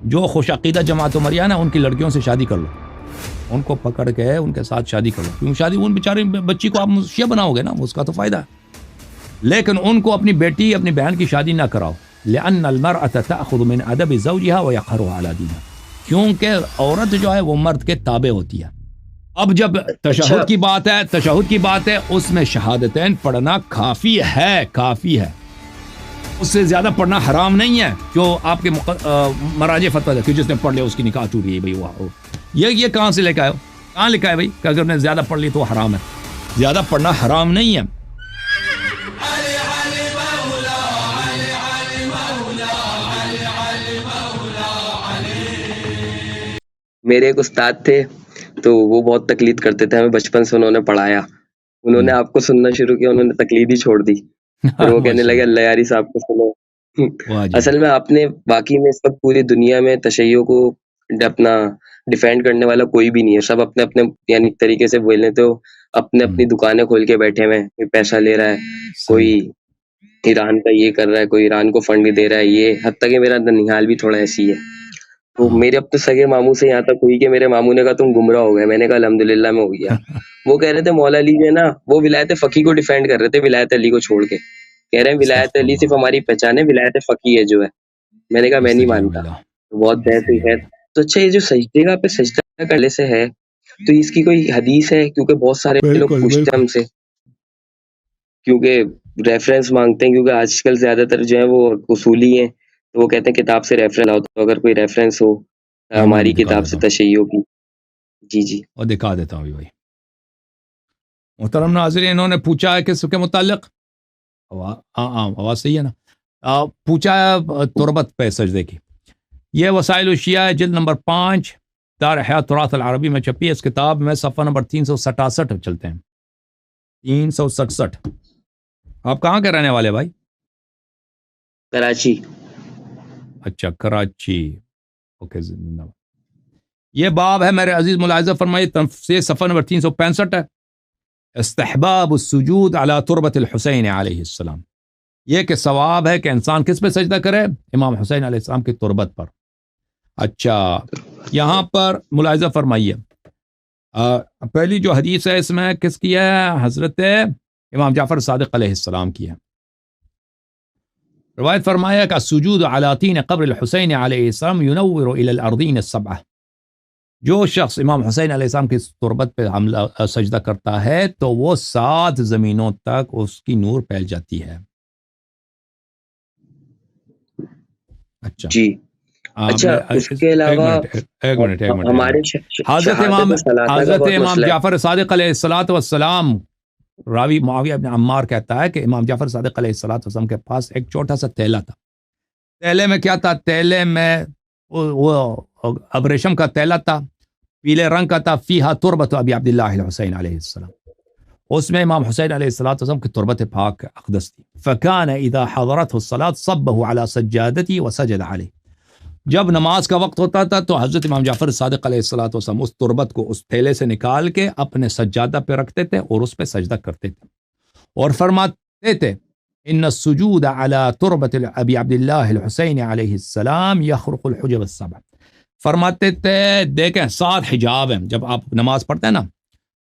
جو خوش عقیدہ جماعت عمریہ نا ان کی لڑکیوں سے شادی کر لو، ان کو پکڑ کے ان کے ساتھ شادی کر لو، کیونکہ شادی ان بیچاری بچی کو آپ شیعہ بناؤ گے نا، اس کا تو فائدہ ہے، لیکن ان کو اپنی بیٹی اپنی بہن کی شادی نہ کراؤ، لأن المرأة تأخذ من أدب زوجها ويقهرها على دينها، کیونکہ عورت جو ہے وہ مرد کے تابع ہوتی ہے۔ اب جب تشہد کی بات ہے، تشہد کی بات ہے، اس میں شہادتین پڑھنا کافی ہے، کافی ہے، اس سے زیادہ پڑھنا حرام نہیں ہے، جو آپ کے مراجع فتویٰ کہ جس نے پڑھ لیا اس کی نکاح ٹوٹ گئی بھائی، وہ یہ کہاں سے لے کے آئے ہو؟ کہاں لکھا ہے بھائی کہ اگر نے زیادہ پڑھ لی تو حرام ہے؟ زیادہ پڑھنا حرام نہیں ہے۔ میرے ایک استاد تھے تو وہ بہت تقلید کرتے تھے، ہمیں بچپن سے انہوں نے پڑھایا، انہوں نے آپ کو سننا شروع کیا، انہوں نے تقلید ہی چھوڑ دی، پھر وہ کہنے لگے اللہ یاری صاحب کو سنو۔ اصل میں آپ نے واقعی میں اس وقت پوری دنیا میں تشیع کو اپنا ڈیفینڈ کرنے والا کوئی بھی نہیں ہے، سب اپنے اپنے یعنی طریقے سے بولے تو اپنے اپنی دکانیں کھول کے بیٹھے ہوئے ہیں، کوئی پیسہ لے رہا ہے، کوئی ایران کا یہ کر رہا ہے، کوئی ایران کو فنڈ دے رہا ہے، یہ حتیٰ کہ میرا ننیحال بھی تھوڑا ایسی ہے۔ تو میرے اپنے سگے ماموں سے یہاں تک ہوئی کہ میرے ماموں نے کہا تم گمراہ ہو گئے، میں نے کہا الحمدللہ میں ہو گیا۔ وہ کہہ رہے تھے مولا علی جو ہے نا وہ ولایت فقیہ کو ڈیفینڈ کر رہے تھے ولایت علی کو چھوڑ کے، کہہ رہے ہیں ولایت علی صرف ہماری پہچان ہے، ولایت فقیہ ہے جو ہے۔ میں نے کہا میں نہیں مانتا، بہت بحث ہوئی ہے۔ تو اچھا یہ جو سجدے کا پہ سجدہ کرنے سے ہے تو اس کی کوئی حدیث ہے؟ کیونکہ بہت سارے لوگ پوچھتے ہیں ہم سے، کیونکہ ریفرنس مانگتے ہیں، کیونکہ آج کل زیادہ تر جو ہے وہ اصولی ہیں تو وہ کہتے ہیں کتاب سے ریفرنس لاؤ، تو اگر کوئی ریفرنس ہو ہماری کتاب سے تشیع کی۔ جی اور دکھا دیتا ہوں بھائی۔ محترم ناظرین، انہوں نے پوچھا ہے کس کے متعلق، آواز صحیح ہے نا، پوچھا ہے تربت پہ سجدے کی۔ یہ وسائل الشیعہ ہے، جلد نمبر 5، دار احیاء تراث العربی میں چھپی ہے، اس کتاب میں صفحہ نمبر 367 چلتے ہیں، 367۔ آپ کہاں کے رہنے والے بھائی؟ کراچی۔ اچھا کراچی، اوکے۔ یہ باب ہے میرے عزیز ملاحظہ فرمائیے، تفسیر صفحہ نمبر 365 ہے، استحباب السجود علی تربت الحسین علیہ السلام، یہ کہ ثواب ہے کہ انسان کس پہ سجدہ کرے؟ امام حسین علیہ السلام کی تربت پر۔ اچھا یہاں پر ملاحظہ فرمائیے، پہلی جو حدیث ہے اس میں کس کی ہے؟ حضرت امام جعفر صادق علیہ السلام کی ہے۔ روایت فرمایا کہ السجود علی طین قبر الحسین علیہ السلام ینور الی الارضین السبعہ، جو شخص امام حسین علیہ السلام کی تربت پہ حملہ سجدہ کرتا ہے تو وہ 7 زمینوں تک اس کی نور پھیل جاتی ہے۔ اچھا جی اچھا، اس کے علاوہ ایک منٹ ہمارے حضرت امام جعفر صادق علیہ الصلوۃ والسلام، راوی معاویہ بن عمار کہتا ہے کہ امام جعفر صادق علیہ الصلوۃ والسلام کے پاس ایک چھوٹا سا تیلا تھا، تیلے میں کیا تھا؟ تیلے میں وہ ابریشم کا تیلا تھا، پیلے رنگ کا تھا، فیہا تربت ابی عبداللہ الحسین علیہ السلام، اس میں امام حسین علیہ السلام کی تربت پاک اقدس تھی۔ فکان اذا حضرته الصلاۃ صبه على سجادته وسجد علیہ، جب نماز کا وقت ہوتا تھا تو حضرت امام جعفر صادق علیہ السلام اس تربت کو اس تھیلے سے نکال کے اپنے سجادہ پہ رکھتے تھے اور اس پہ سجدہ کرتے تھے، اور فرماتے تھے ان السجود علی تربت ابی عبداللہ الحسین علیہ السلام یخرق الحجب السبع، فرماتے تھے دیکھیں 7 حجاب ہیں، جب آپ نماز پڑھتے ہیں نا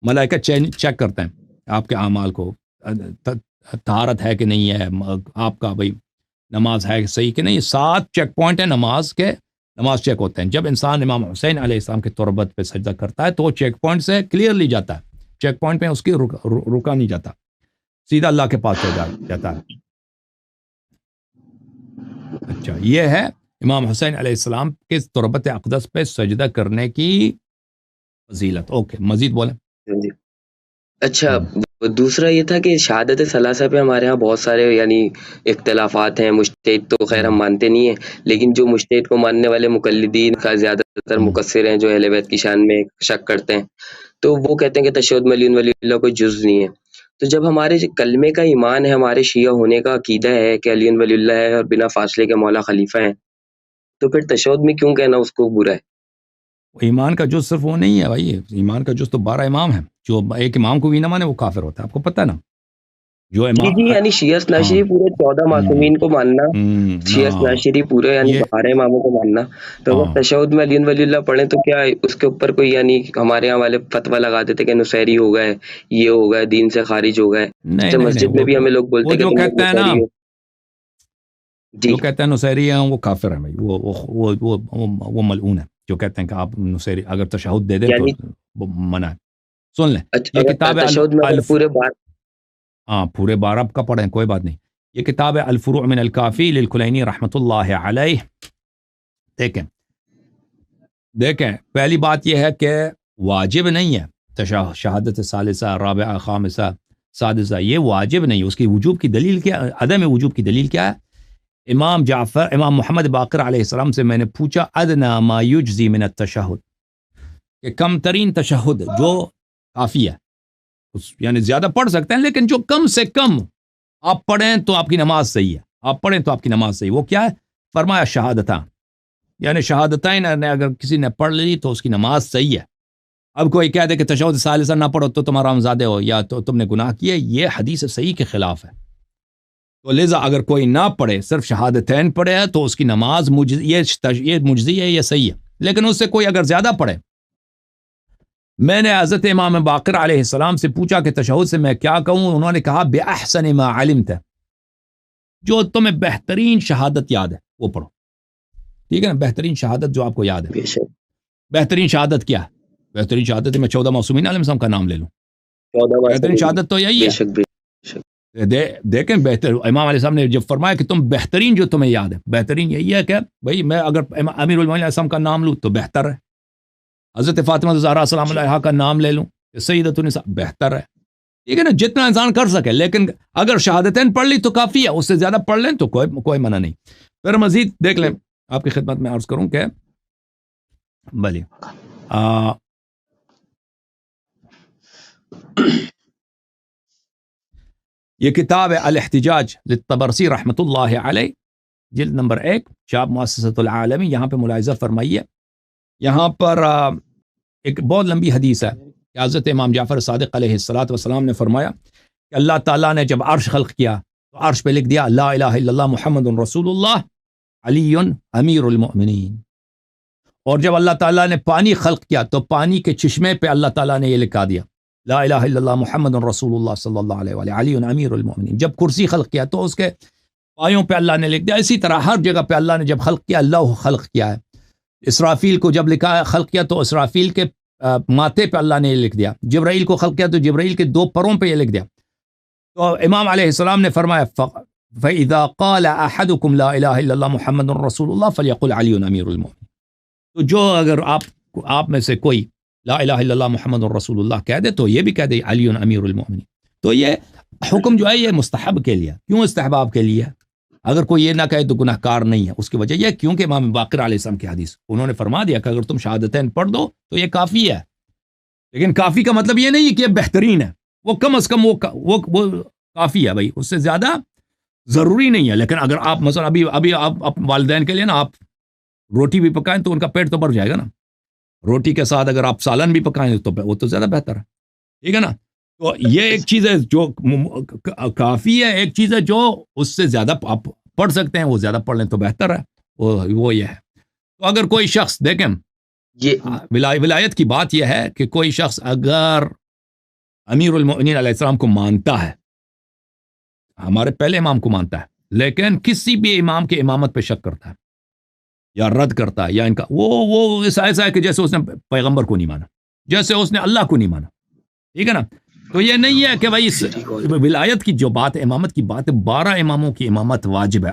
ملائکہ چیک کرتے ہیں آپ کے اعمال کو، طہارت ہے کہ نہیں ہے، آپ کا بھائی نماز ہے صحیح کہ نہیں، 7 چیک پوائنٹ ہیں نماز کے، نماز چیک ہوتے ہیں۔ جب انسان امام حسین علیہ السلام کی تربت پہ سجدہ کرتا ہے تو وہ چیک پوائنٹ سے کلیئرلی جاتا ہے، چیک پوائنٹ پہ اس کی رکا نہیں جاتا، سیدھا اللہ کے پاس جاتا ہے۔ اچھا یہ ہے امام حسین علیہ السلام کے تربت اقدس پہ سجدہ کرنے کی فضیلت۔ اوکے مزید بولیں۔ اچھا دوسرا یہ تھا کہ شہادت ثلاثہ پہ ہمارے ہاں بہت سارے یعنی اختلافات ہیں، مجتہد تو خیر ہم مانتے نہیں ہیں، لیکن جو مجتہد کو ماننے والے مقلدین کا زیادہ تر مقصر ہیں جو اہل بیت کی شان میں شک کرتے ہیں، تو وہ کہتے ہیں کہ تشہد میں علی ولی اللہ کوئی جز نہیں ہے۔ تو جب ہمارے کلمے کا ایمان ہے، ہمارے شیعہ ہونے کا عقیدہ ہے کہ علی ولی اللہ ہے اور بنا فاصلے کے مولا خلیفہ ہیں، تو پھر تشہد میں کیوں کہنا اس کو برا ہے؟ ایمان کا جز صرف وہ نہیں ہے بھائی، ایمان کا جز تو 12 امام ہیں، جو ایک امام کو بھی نہ مانے وہ کافر ہوتا ہے، آپ کو پتہ ہے نا۔ جو جی جی، یعنی شیعہ اثنا عشری پورے 14 معصومین کو ماننا، شیعہ اثنا عشری پورے یعنی 12 اماموں کو ماننا، تو اگر تشہد میں علی ولی اللہ پڑھیں تو کیا اس کے اوپر کوئی یعنی ہمارے یہاں والے فتویٰ لگا دیتے کہ نصیری ہو گئے، یہ ہو گئے، دین سے خارج ہو گئے؟ جیسے مسجد میں بھی ہمیں لوگ بولتے ہیں جو کہتے ہیں نا، جی جو کہتے ہیں نصیری ہیں وہ کافر ہیں بھائی، وہ ملعون ہے جو کہتے ہیں کہ آپ نصیری اگر تشہد دے دیں تو منع ہے۔ سن لیں یہ کتاب پورے 12 کا پڑھیں کوئی بات نہیں، یہ کتاب ہے الفروع من الکافی للکلینی رحمۃ اللہ علیہ۔ دیکھیں پہلی بات یہ ہے کہ واجب نہیں ہے شہادت ثالثہ رابعہ خامسہ سادسہ، یہ واجب نہیں، اس کی وجوب کی دلیل کیا، عدم وجوب کی دلیل کیا ہے؟ امام محمد باقر علیہ السلام سے میں نے پوچھا ادنا ما یجزی من التشہد، کہ کم ترین تشہد جو کافی ہے، یعنی زیادہ پڑھ سکتے ہیں لیکن جو کم سے کم آپ پڑھیں تو آپ کی نماز صحیح ہے، آپ پڑھیں تو آپ کی نماز صحیح، وہ کیا ہے؟ فرمایا شہادتاں، یعنی شہادتین اگر کسی نے پڑھ لی تو اس کی نماز صحیح ہے۔ اب کوئی کہہ دے کہ تشہد ثالثہ نہ پڑھو تو تم حرامزادے ہو یا تو تم نے گناہ کیا، یہ حدیث صحیح کے خلاف ہے۔ تو لہذا اگر کوئی نہ پڑھے صرف شہادتین پڑھے تو اس کی نماز یہ مجزی ہے، یہ صحیح ہے، لیکن اس سے کوئی اگر زیادہ پڑھے، میں نے حضرت امام باقر علیہ السلام سے پوچھا کہ تشہد سے میں کیا کہوں، انہوں نے کہا بِأَحْسَنِ مَا عَلِمْتَ، جو تمہیں بہترین شہادت یاد ہے وہ پڑھو، ٹھیک ہے نا؟ بہترین شہادت جو آپ کو یاد ہے، بہترین شہادت کیا ہے؟ بہترین شہادت میں 14 معصومین علیہ السلام کا نام لے لوں، بہترین شہادت تو یہی ہے۔ دیکھیں بہتر امام علیہ السلام نے جب فرمایا کہ تم بہترین جو تمہیں یاد ہے، بہترین یہی ہے کہ بھئی میں اگر امیر المومنین علیہ السلام کا نام لوں تو بہتر ہے، حضرت فاطمہ الزہرا سلام علیہا کا نام لے لوں، سیدۃ النساء بہتر ہے، ٹھیک ہے نا؟ جتنا انسان کر سکے، لیکن اگر شہادتین پڑھ لی تو کافی ہے، اس سے زیادہ پڑھ لیں تو کوئی منع نہیں۔ پھر مزید دیکھ لیں، آپ کی خدمت میں عرض کروں کہ بلی یہ کتاب ہے الاحتجاج للطبرسی رحمۃ اللہ علیہ، جلد نمبر 1، چھاپ مؤسسۃ العالمی، یہاں پہ ملاحظہ فرمائیے، یہاں پر ایک بہت لمبی حدیث ہے کہ حضرت امام جعفر صادق علیہ السلام نے فرمایا کہ اللہ تعالیٰ نے جب عرش خلق کیا تو عرش پہ لکھ دیا لا الہ الا اللہ محمد رسول اللہ علی امیر المؤمنین، اور جب اللہ تعالیٰ نے پانی خلق کیا تو پانی کے چشمے پہ اللہ تعالیٰ نے یہ لکھا دیا لا الہ الا اللہ محمد رسول اللہ صلی اللہ علیہ وآلہ علی امیر المؤمنین۔ جب کرسی خلق کیا تو اس کے پایوں پہ اللہ نے لکھ دیا، اسی طرح ہر جگہ پہ اللہ نے جب خلق کیا اللہ خلق کیا ہے۔ اسرافیل کو جب لکھا خلق کیا تو اسرافیل کے ماتھے پہ اللہ نے یہ لکھ دیا، جبرائیل کو خلق کیا تو جبرائیل کے 2 پروں پہ یہ لکھ دیا۔ تو امام علیہ السلام نے فرمایا فَإِذَا قَالَ أَحَدُكُمْ لَا إِلَهَ إِلَّا اللَّهُ مُحَمَّدٌ رَّسُولُ اللَّهِ فَلْيَقُلْ عَلِيٌّ أَمِيرُ الْمُؤْمِنِينَ، تو جو اگر آپ میں سے کوئی لا الہ الا اللہ محمد رسول اللہ کہہ دے تو یہ بھی کہہ دے علی امیر المؤمنین۔ تو یہ حکم جو ہے یہ مستحب کے لیے، کیوں استحباب کے لیے؟ اگر کوئی یہ نہ کہے تو گناہ کار نہیں ہے، اس کی وجہ یہ کیونکہ امام باقر علیہ السلام کی حدیث انہوں نے فرما دیا کہ اگر تم شہادتین پڑھ دو تو یہ کافی ہے، لیکن کافی کا مطلب یہ نہیں ہے کہ یہ بہترین ہے، وہ کم از کم وہ کافی ہے بھائی، اس سے زیادہ ضروری نہیں ہے۔ لیکن اگر آپ مثلا ابھی آپ والدین کے لیے نا آپ روٹی بھی پکائیں تو ان کا پیٹ تو بھر جائے گا نا، روٹی کے ساتھ اگر آپ سالن بھی پکائیں تو وہ تو زیادہ بہتر ہے، ٹھیک ہے نا؟ تو یہ ایک چیز ہے جو کافی ہے، ایک چیز ہے جو اس سے زیادہ آپ پڑھ سکتے ہیں، وہ زیادہ پڑھ لیں تو بہتر ہے، وہ یہ ہے۔ تو اگر کوئی شخص دیکھیں ولایت کی بات یہ ہے کہ کوئی شخص اگر امیر المؤمنین علیہ السلام کو مانتا ہے، ہمارے پہلے امام کو مانتا ہے، لیکن کسی بھی امام کے امامت پہ شک کرتا ہے یا رد کرتا ہے یا ان کا وہ ایسا ہے کہ جیسے اس نے پیغمبر کو نہیں مانا، جیسے اس نے اللہ کو نہیں مانا، ٹھیک ہے نا؟ تو یہ نہیں ہے کہ بھائی ولایت کی جو بات ہے، امامت کی بات ہے، 12 اماموں کی امامت واجب ہے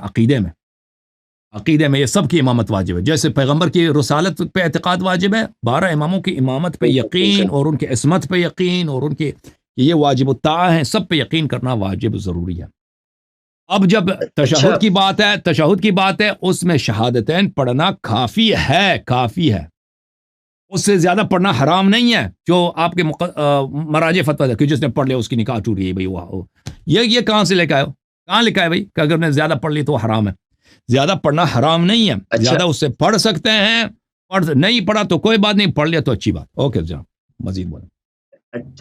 عقیدے میں یہ سب کی امامت واجب ہے، جیسے پیغمبر کی رسالت پہ اعتقاد واجب ہے، 12 اماموں کی امامت پہ یقین اور ان کی عصمت پہ یقین اور ان کی یہ واجب الطاعہ ہیں، سب پہ یقین کرنا واجب ضروری ہے۔ اب جب تشہد کی بات ہے اس میں شہادتین پڑھنا کافی ہے، اس سے زیادہ پڑھنا حرام نہیں ہے، جو آپ کے مراجع فتویٰ کہ جس نے پڑھ لیا اس کی نکاح ٹوٹ گئی بھائی، یہ کہاں سے لے کے آئے ہو؟ کہاں لکھا ہے بھائی کہ اگر نے زیادہ پڑھ لی تو حرام ہے؟ زیادہ پڑھنا حرام نہیں ہے، زیادہ اس سے پڑھ سکتے ہیں، نہیں پڑھا تو کوئی بات نہیں، پڑھ لیا تو اچھی بات۔ اوکے جناب مزید بولیں۔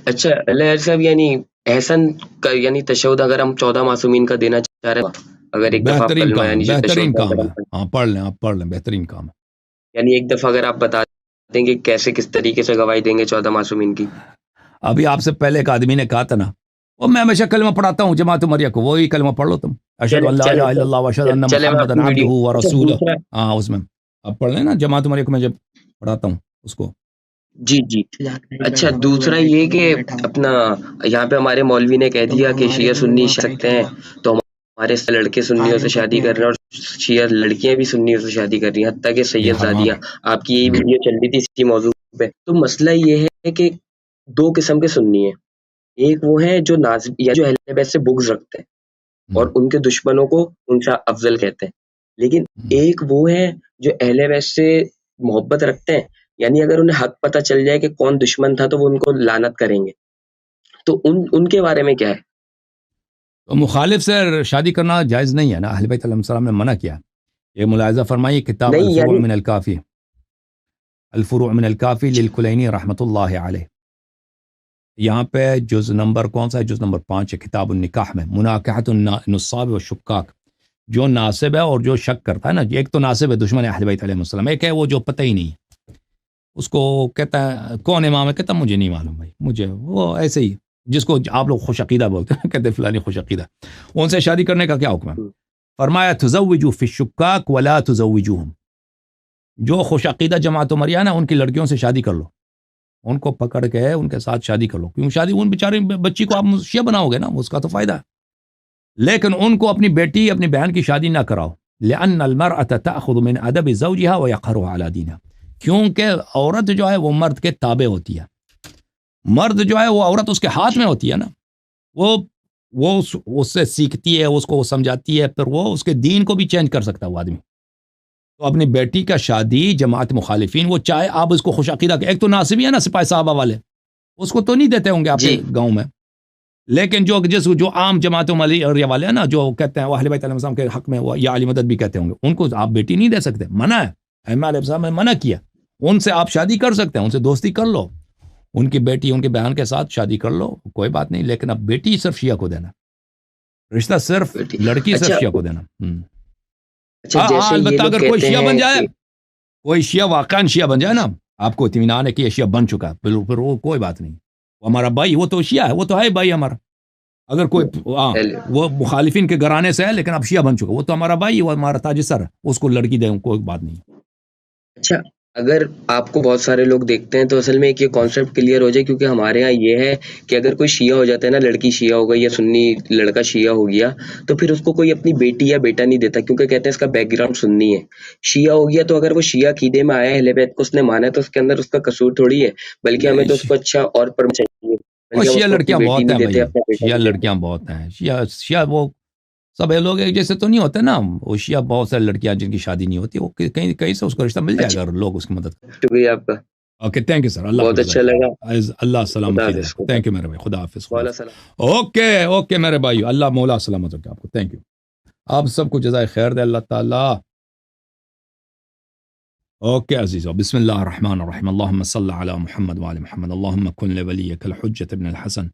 اچھا اللہ صاحب، یعنی احسن یعنی تشہد اگر ہم 14 معصومین کا دینا چاہ رہے ہیں، اگر ایک دفعہ بہترین کلمہ کام، یعنی جو بہترین تشہد کام ہے، اگر ہاں پڑھ لیں، آپ پڑھ لیں، بہترین کام ہے۔ یعنی ایک دفعہ اگر آپ بتا دیں گے کیسے کس طریقے سے گواہی دیں گے 14 معصومین کی؟ ابھی آپ سے پہلے ایک آدمی نے کہا تھا نا، وہ میں ہمیشہ کلمہ پڑھاتا ہوں جماعت عمریہ کو، وہی کلمہ پڑھ لو تم، اشہد ان لا الہ الا اللہ واشہد ان چلے میں محمد اپنی عبدہ ویڈیو ورسولہ، دوسرا ہاں اس میں آپ پڑھ لیں نا، جماعت عمریہ کو میں جب پڑھاتا ہوں اس کو۔ جی جی اچھا، دوسرا یہ کہ اپنا یہاں پہ ہمارے مولوی نے کہہ دیا کہ شیعہ سنی سکتے ہیں، تو ہمارے لڑکے سنیوں سے شادی کر رہے ہیں اور شیعہ لڑکیاں بھی سنیوں سے شادی کر رہی ہیں، حتیٰ کہ یہ سید حرام، زادیاں، آپ کی یہی ویڈیو چل رہی تھی اسی موضوع پہ۔ تو مسئلہ یہ ہے کہ دو قسم کے سنی ہیں، ایک وہ ہیں جو نازب یا جو اہل بیت سے بغض رکھتے ہیں اور ان کے دشمنوں کو ان سے افضل کہتے ہیں، لیکن ایک وہ ہیں جو اہل بیت سے محبت رکھتے ہیں، یعنی اگر انہیں حق پتہ چل جائے کہ کون دشمن تھا تو وہ ان کو لعنت کریں گے، تو ان کے بارے میں کیا ہے؟ تو مخالف سے شادی کرنا جائز نہیں ہے نا، اہل بیت علیہ السلام نے منع کیا۔ یہ ملاحظہ فرمائیے کتاب نہیں الفروع یعنی من الکافی، الفروع من الکافی للکلینی رحمۃ اللہ علیہ، یہاں پہ جز نمبر کون سا ہے؟ جز نمبر 5 ہے، کتاب النکاح میں، مناکحۃ النصاب والشکاک، جو ناصب ہے اور جو شک کرتا ہے نا، ایک تو ناصب ہے دشمن اہل بیت علیہ السلام، ایک ہے وہ جو پتہ ہی نہیں، اس کو کہتا ہے کون امام ہے، کہتا مجھے نہیں معلوم بھائی، مجھے وہ ایسے ہی، جس کو آپ لوگ خوش عقیدہ بولتے ہیں، کہتے ہیں فلانی خوش عقیدہ، ان سے شادی کرنے کا کیا حکم ہے؟ فرمایا تزوجوا فی الشکاک ولا تزوجوہم، جو خوش عقیدہ جماعت عمریہ نا ان کی لڑکیوں سے شادی کر لو، ان کو پکڑ کے ان کے ساتھ شادی کر لو، کیوں شادی ان بیچاری بچی کو آپ شیعہ بناؤ گے نا، اس کا تو فائدہ ہے، لیکن ان کو اپنی بیٹی اپنی بہن کی شادی نہ کراؤ، لأن المرأة تأخذ من ادب زوجها ويقهرها على دينها، کیونکہ عورت جو ہے وہ مرد کے تابع ہوتی ہے، مرد جو ہے وہ عورت اس کے ہاتھ میں ہوتی ہے نا، وہ اس سے سیکھتی ہے، اس کو سمجھاتی ہے، پھر وہ اس کے دین کو بھی چینج کر سکتا ہے وہ آدمی۔ تو اپنی بیٹی کا شادی جماعت مخالفین، وہ چاہے آپ اس کو خوش عقیدہ، ایک تو ناصبی ہے نا سپاہی صحابہ والے، اس کو تو نہیں دیتے ہوں گے آپ کے گاؤں میں، لیکن جو عام جماعت عمریہ والے ہیں نا، جو کہتے ہیں وہ اہل بیت علیہ السلام کے حق میں یا علی مدد بھی کہتے ہوں گے، ان کو آپ بیٹی نہیں دے سکتے، منع ہے، ائمہ علیہ السلام نے منع کیا، ان سے آپ شادی کر سکتے ہیں، ان سے دوستی کر لو، ان کی بیٹی ان کے بہن کے ساتھ شادی کر لو، کوئی بات نہیں، لیکن اب بیٹی صرف شیعہ کو دینا، رشتہ صرف لڑکی صرف شیعہ کو دینا۔ ہاں البتہ اگر کوئی شیعہ بن جائے، کوئی شیعہ واقعاً شیعہ بن جائے نا، آپ کو اطمینان ہے کہ یہ شیعہ بن چکا ہے، پھر وہ کوئی بات نہیں، وہ ہمارا بھائی، وہ تو شیعہ ہے، وہ تو ہے بھائی ہمارا، اگر کوئی وہ مخالفین کے گھرانے سے ہے لیکن اب شیعہ بن چکا، وہ تو ہمارا بھائی، وہ ہمارا تاج سر ہے، اس کو لڑکی دیں کوئی بات نہیں۔ اچھا، اگر آپ کو بہت سارے لوگ دیکھتے ہیں تو اصل میں ایک یہ کانسیپٹ کلیئر ہو جائے، کیونکہ ہمارے ہاں یہ ہے کہ اگر کوئی شیعہ ہو جاتا ہے نا، لڑکی شیعہ ہو گئی یا سنی لڑکا شیعہ ہو گیا، تو پھر اس کو کوئی اپنی بیٹی یا بیٹا نہیں دیتا، کیونکہ کہتے ہیں اس کا بیک گراؤنڈ سنی ہے۔ شیعہ ہو گیا تو اگر وہ شیعہ عقیدے میں آیا ہے، اہل بیت کو اس نے مانا ہے، تو اس کے اندر اس کا قصور تھوڑی ہے، بلکہ ہمیں تو اس کو اچھا اور پڑھنا چاہیے، اور بلکہ ہم اس شیعہ کو اپنی لڑکیاں بیٹی بہت نہیں ہیں دیتے، بھائی، اپنا بیٹا شیعہ نہیں دیتے۔ لڑکیاں بہت ہیں، شیعہ وہ سب لوگ ایک جیسے تو نہیں ہوتے نا، وہ شیعہ بہت ساری لڑکیاں جن کی شادی نہیں ہوتی، وہ کہیں سے اس کو رشتہ مل جائے گا، لوگ اس کی مدد کریں۔ شکریہ آپ کا، اوکے تھینک یو سر، اللہ بہت اچھا لگا، اللہ سلامت خدا رکھے، حافظ، تھینک یو میرے بھائی، خدا حافظ۔ مولا سلام۔ اوکے میرے بھائی، اللہ مولا سلامت رکھے آپ کو، تھینک یو، آپ سب کو جزائے خیر دے اللہ تعالیٰ۔ اوکے عزیزو، بسم اللہ الرحمن الرحیم، اللہم صلی علی محمد وعلی محمد، اللہم کن لولیک الحجۃ ابن الحسن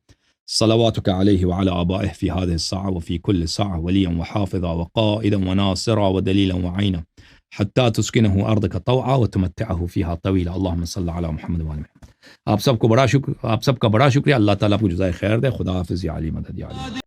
صلواتک علیہ وعلی آبائہ فی هذه الساعة وفی کل ساعة ولیا وحافظا وقائدا وناصرا ودلیلا وعینا حتی تسکنہ ارضک طوعا وتمتعہ فیہا طویلا، اللہم صلی علی محمد وعلی محمد۔ آپ سب کا بڑا شکریہ، اللہ تعالیٰ آپ کو جزائے خیر دے، خدا حافظ، یا علی مدد، یا علی مدد۔